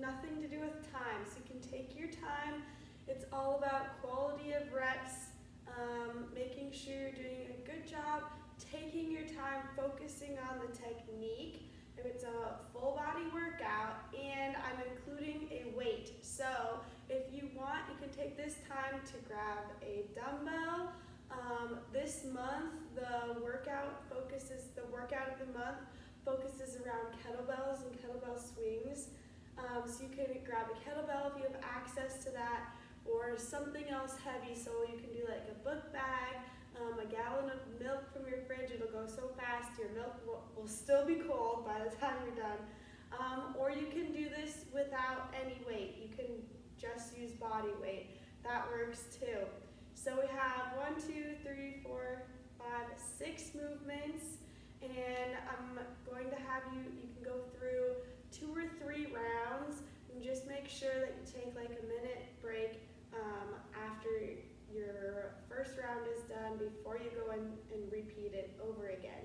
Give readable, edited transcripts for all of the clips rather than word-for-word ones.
nothing to do with time, so you can take your time. It's all about quality of reps, making sure you're doing a good job, taking your time, focusing on the technique. If it's a full body workout, and I'm including a weight. So if you want, you can take this time to grab a dumbbell. This month, the workout of the month focuses around kettlebells and kettlebell swings. So you can grab a kettlebell if you have access to that, or something else heavy, so you can do like a book bag, a gallon of milk from your fridge. It'll go so fast, your milk will still be cold by the time you're done. Or you can do this without any weight. You can just use body weight. That works too. So we have 1, 2, 3, 4, 5, 6 movements, and I'm going to have you can go through 2 or 3 rounds, and just make sure that you take like a minute break after your first round is done before you go in and repeat it over again.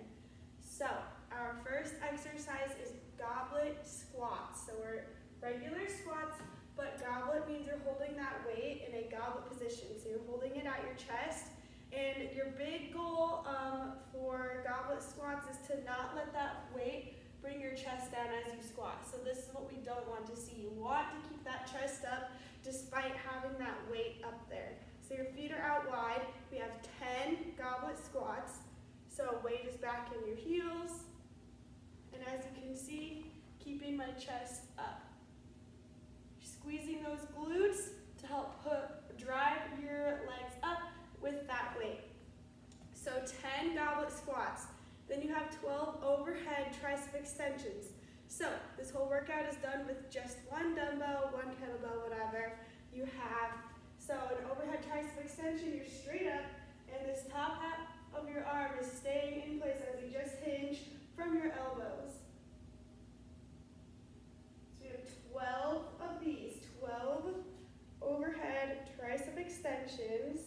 So our first exercise is goblet squats. So we're regular squats, but goblet means you're holding that weight in a goblet position. So you're holding it at your chest, and your big goal for goblet squats is to not let that weight bring your chest down as you squat. So this is what we don't want to see. You want to keep that chest up despite having that weight up there. So your feet are out wide. We have 10 goblet squats. So weight is back in your heels. And as you can see, keeping my chest up. Squeezing those glutes to help drive your legs up with that weight. So 10 goblet squats. Then you have 12 overhead tricep extensions. So this whole workout is done with just one dumbbell, one kettlebell, whatever you have. So an overhead tricep extension, you're straight up, and this top half of your arm is staying in place as you just hinge from your elbows. So you have 12 of these, 12 overhead tricep extensions.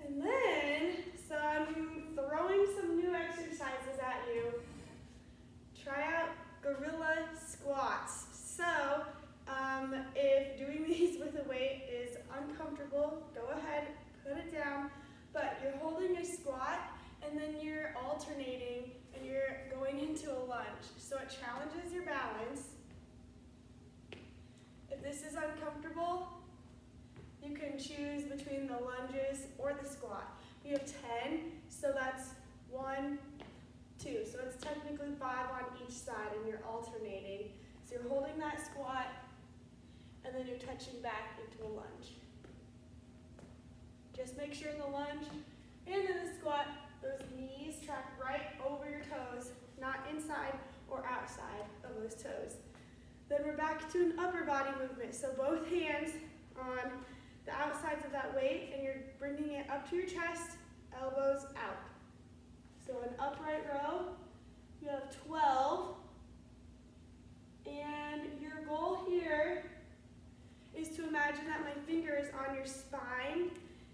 And then, so I'm throwing some new exercises at you. Try out gorilla squats. So, if doing these with a weight is uncomfortable, go ahead, put it down. But you're holding a squat, and then you're alternating, and you're going into a lunge. So it challenges your balance. If this is uncomfortable, you can choose between the lunges or the squat. You have 10, so that's 1, 2. So it's technically 5 on each side, and you're alternating. So you're holding that squat, and then you're touching back into a lunge. Just make sure in the lunge and in the squat, those knees track right over your toes, not inside or outside of those toes. Then we're back to an upper body movement. So both hands on the outsides of that weight, and you're bringing it up to your chest, elbows out. So an upright row, you have 12. And your goal here is to imagine that my finger is on your spine,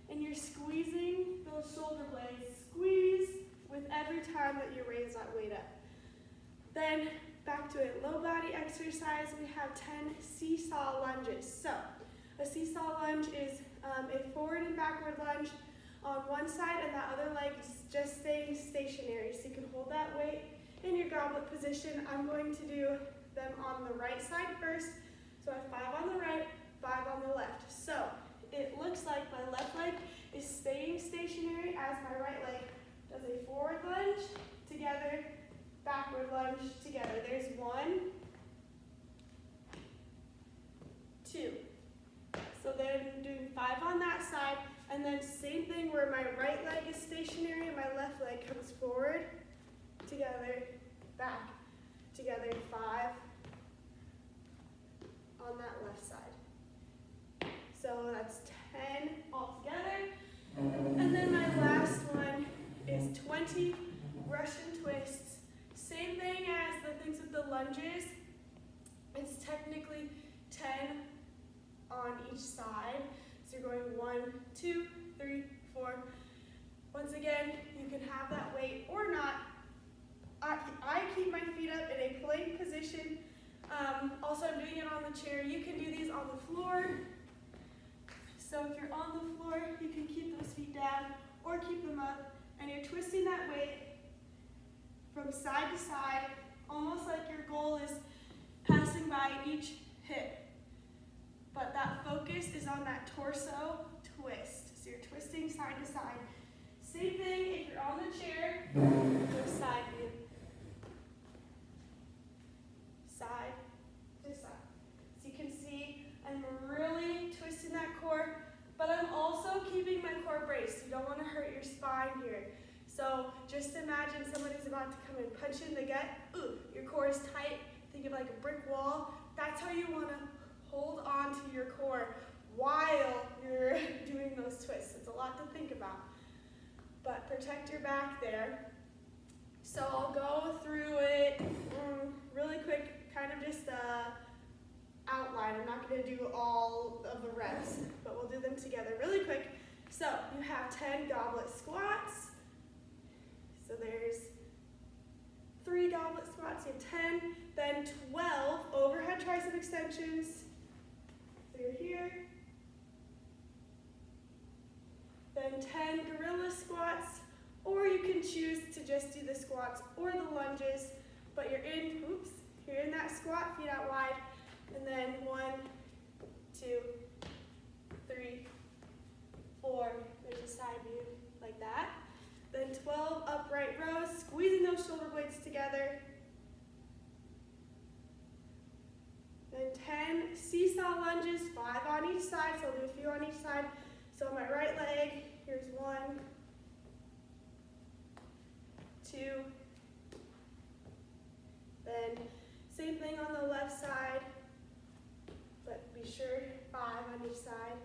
and you're squeezing those shoulder blades. Squeeze with every time that you raise that weight up. Then back to a low body exercise, we have 10 seesaw lunges. So a seesaw lunge is a forward and backward lunge on one side, and that other leg is just staying stationary. So you can hold that weight in your goblet position. I'm going to do them on the right side first. So I have 5 on the right, 5 on the left. So it looks like my left leg is staying stationary as my right leg does a forward lunge together, backward lunge together. There's 1, 2. So then I'm doing 5 on that side, and then same thing where my right leg is stationary and my left leg comes forward, together, back, together, 5 on that left side. So that's 10 altogether. And then my last one is 20 Russian twists. Same thing as the things with the lunges. It's technically 10 on each side. So you're going 1, 2, 3, 4. Once again, you can have that weight or not. I keep my feet up in a plank position. Also, the chair, you can do these on the floor. So if you're on the floor, you can keep those feet down or keep them up, and you're twisting that weight from side to side, almost like your goal is passing by each hip. But that focus is on that torso twist. So you're twisting side to side. Same thing if you're on the chair, go side view. Side to side. So you can see I'm really twisting that core, but I'm also keeping my core braced. You don't want to hurt your spine here. So just imagine somebody's about to come and punch in the gut. Ooh, your core is tight. Think of like a brick wall. That's how you want to hold on to your core while you're doing those twists. It's a lot to think about. But protect your back there. So I'll go through it really quick, kind of just outline. I'm not going to do all of the reps, but we'll do them together really quick. So you have 10 goblet squats. So there's 3 goblet squats, you have 10, then 12 overhead tricep extensions. So you're here. Then 10 gorilla squats, or you can choose to just do the squats or the lunges, but you're in that squat, feet out wide, and then 1, 2, 3, 4, there's a side view like that. Then 12 upright rows, squeezing those shoulder blades together. Then 10 seesaw lunges, 5 on each side, so I'll do a few on each side. So on my right leg, here's 1, 2, then same thing on the left side, but be sure 5 on each side.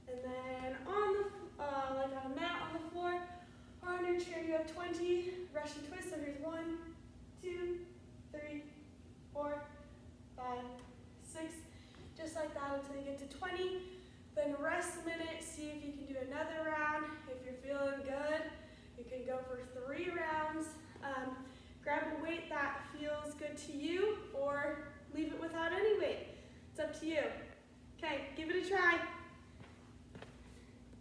And then on the like on a mat on the floor or on your chair, you have 20 Russian twists. So here's 1, 2, 3, 4, 5, 6, just like that until you get to 20. Then rest a minute, see if you can do another round.